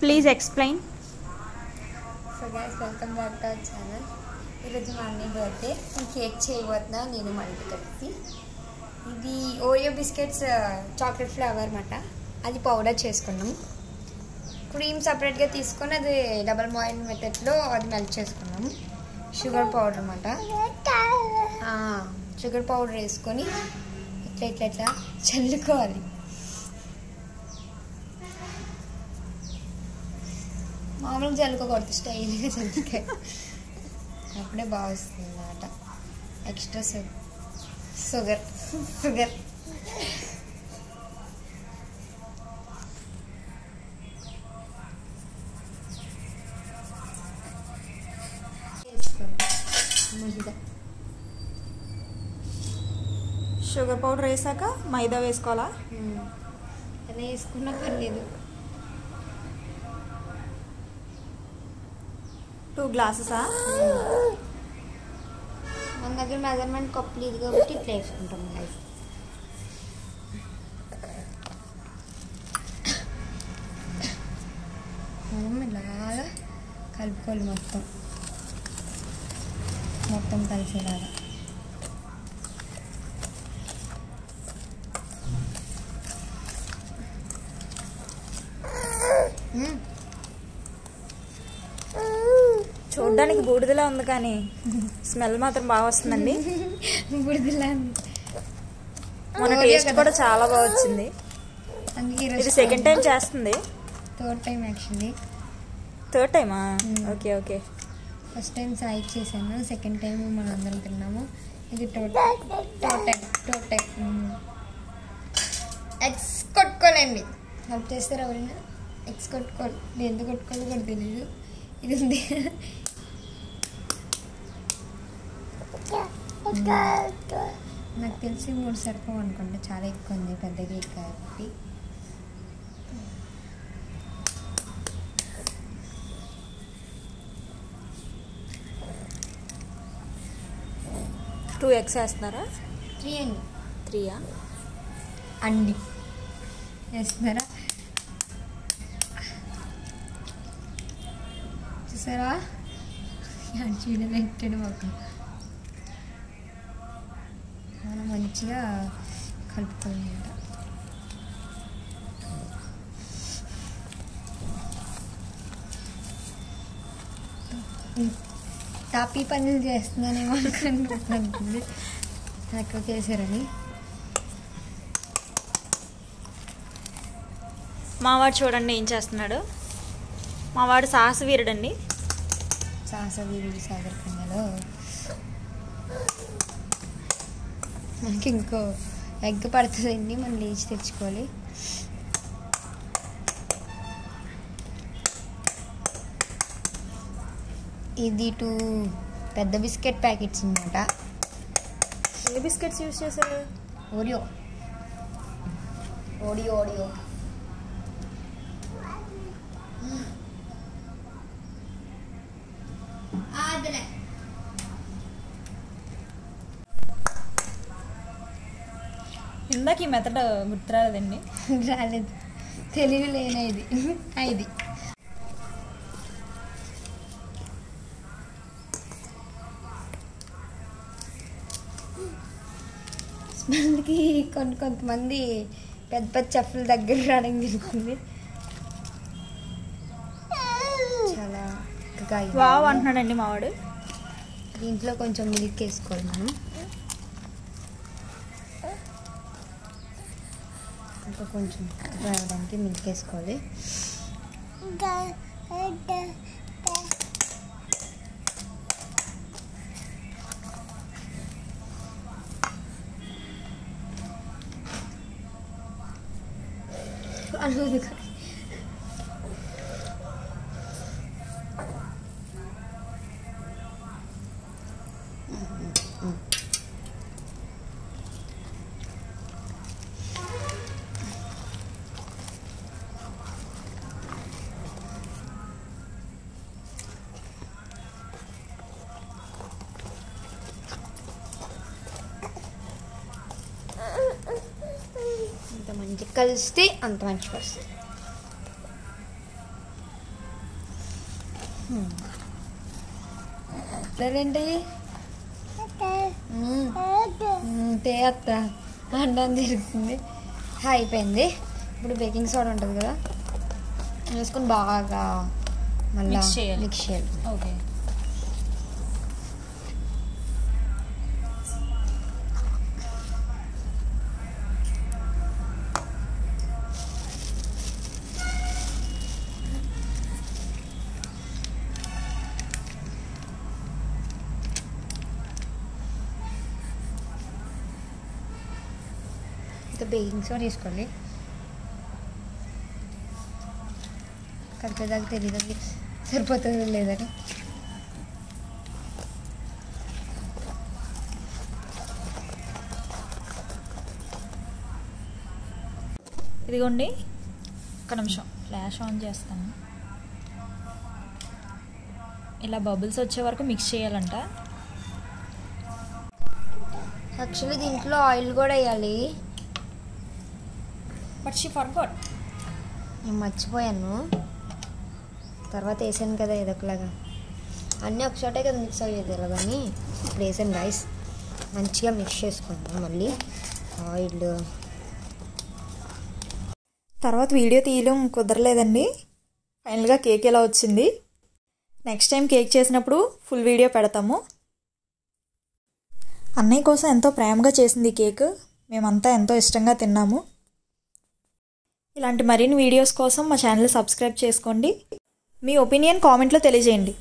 Please explain. So guys, welcome back to our channel. ఈరోజు మా అన్నయ్య బర్త్డే. కేక్ చేయబోతున్నా నేను మా ఇంటికి కలిసి. ఇది ఓరియో బిస్కెట్స్ చాక్లెట్ ఫ్లేవర్ అన్నమాట. అది పౌడర్ చేసుకున్నాం. క్రీమ్ సపరేట్గా తీసుకొని అది డబల్ బాయిల్ మెథడ్లో అది మెల్ట్ చేసుకున్నాం. షుగర్ పౌడర్ అన్నమాట. షుగర్ పౌడర్ వేసుకొని ఇట్లా చల్లుకోవాలి. మామూలుగా చల్లుకోకూడదు, స్టైల్గా చల్లుకాయ అప్పుడే బాగా వస్తుంది అన్నమాట. ఎక్స్ట్రా షుగర్ షుగర్ పౌడర్ వేసాక మైదా వేసుకోవాలా? అలా వేసుకున్నా పర్లేదు. 2 glasses మన దగ్గర మెజర్మెంట్ కప్ లేదు కాబట్టి ఇట్లా వేసుకుంటాం. గైస్ మనం ఇలాగా కలుపుకోవాలి, మొత్తం కలిసేలాగా. చూడ్డానికి బూడిదలా ఉంది కానీ స్మెల్ మాత్రం బాగా వస్తుందండి. బూడిదలా మన టేస్ట్ కూడా చాలా బాగా వచ్చింది. ఇది సెకండ్ టైం చేస్తుంది. Third time actually. థర్డ్ టైమా? Okay okay. First time Sai చేశాను, సెకండ్ టైం మనం అందరం తిన్నాము. ఇది థర్డ్ టైం. ఎగ్స్ కొట్టుకోలేండి. హెల్ప్ చేస్తారు ఎవరైనా? ఎగ్స్ కొట్టుకోవాలి. ఎందుకు కొట్టుకోవాలి కూడా తెలీదు. ఇది ఉంది. నాకు తెలిసి 3 సరిపోవు అనుకుంటా, చాలా ఎక్కువ ఉంది పెద్ద కేక్ కాబట్టి. టూ ఎగ్స్ వేస్తున్నారా? 3 అండి. 3 అండి వేస్తున్నారా? చూసారా చీడలు పెట్టాడు మాకు. మనం మంచిగా కలుపుకోవాలన్నమాట. తాపీ పనులు చేస్తున్నానేమో అనుకుంటుంది ఎక్కువ చేశారని. మావాడు చూడండి ఏం చేస్తున్నాడు. మావాడు సాహసవీరుడండి. సాహసవీరుడు సాగర్ కన్యలో మనకి ఇంకో ఎగ్ పడుతుందండి, మనం లేచి తెచ్చుకోవాలి. ఇది 2 పెద్ద బిస్కెట్ ప్యాకెట్స్ అన్నమాట. ఎన్ని బిస్కెట్స్ యూజ్ చేశారు? ఓరియో. ఇందాక ఈ మెథడ్ గుర్తురాలేదండి. రాలేదు, తెలివి లేనిది ఇది. స్మెల్కి కొంతమంది పెద్ద చెఫ్ల దగ్గర రావడం జరుగుతుంది. చాలా వావ్ అంటున్నాడండి మావాడు. దీంట్లో కొంచెం మిల్క్ వేసుకోవాలి మనం. ఇంకా కొంచెం రావడానికి మిల్క్ వేసుకోవాలి. ఎంత మంచి కలిస్తే అంత మంచిగా వస్తుంది. ఏంటి తే అత్త అండం తిరుగుతుంది. అయిపోయింది. ఇప్పుడు బేకింగ్ సోడా ఉంటుంది కదా, వేసుకొని బాగా మళ్ళీ మిక్స్ చేయాలి. ఓకే. బేకింగ్ సోడా వేసుకోండి. కలిపేదాకా తెలియదు సరిపోతుందో లేదని. ఇదిగోండి, ఒక్క నిమిషం ఫ్లాష్ ఆన్ చేస్తాను. ఇలా బబుల్స్ వచ్చే వరకు మిక్స్ చేయాలంట. యాక్చువల్లీ దీంట్లో ఆయిల్ కూడా వేయాలి, బట్ షీ ఫర్గాట్. నేను మర్చిపోయాను. తర్వాత వేసాను కదా ఏదొకలాగా, అన్నీ ఒకసారి కదా మిక్స్ అయ్యేది ఇలా. కానీ ఇప్పుడు వేసాను రైస్, మంచిగా మిక్స్ చేసుకున్నాను. మళ్ళీ ఆయిల్ తర్వాత వీడియో తీయడం కుదరలేదండి. ఫైనల్గా కేక్ ఎలా వచ్చింది. నెక్స్ట్ టైం కేక్ చేసినప్పుడు ఫుల్ వీడియో పెడతాము. అన్నయ్య కోసం ఎంతో ప్రేమగా చేసింది కేక్, మేమంతా ఎంతో ఇష్టంగా తిన్నాము. ఇలాంటి మరిన్ని వీడియోస్ కోసం మా ఛానల్ సబ్స్క్రైబ్ చేసుకోండి. మీ ఒపీనియన్ కామెంట్లో తెలియజేయండి.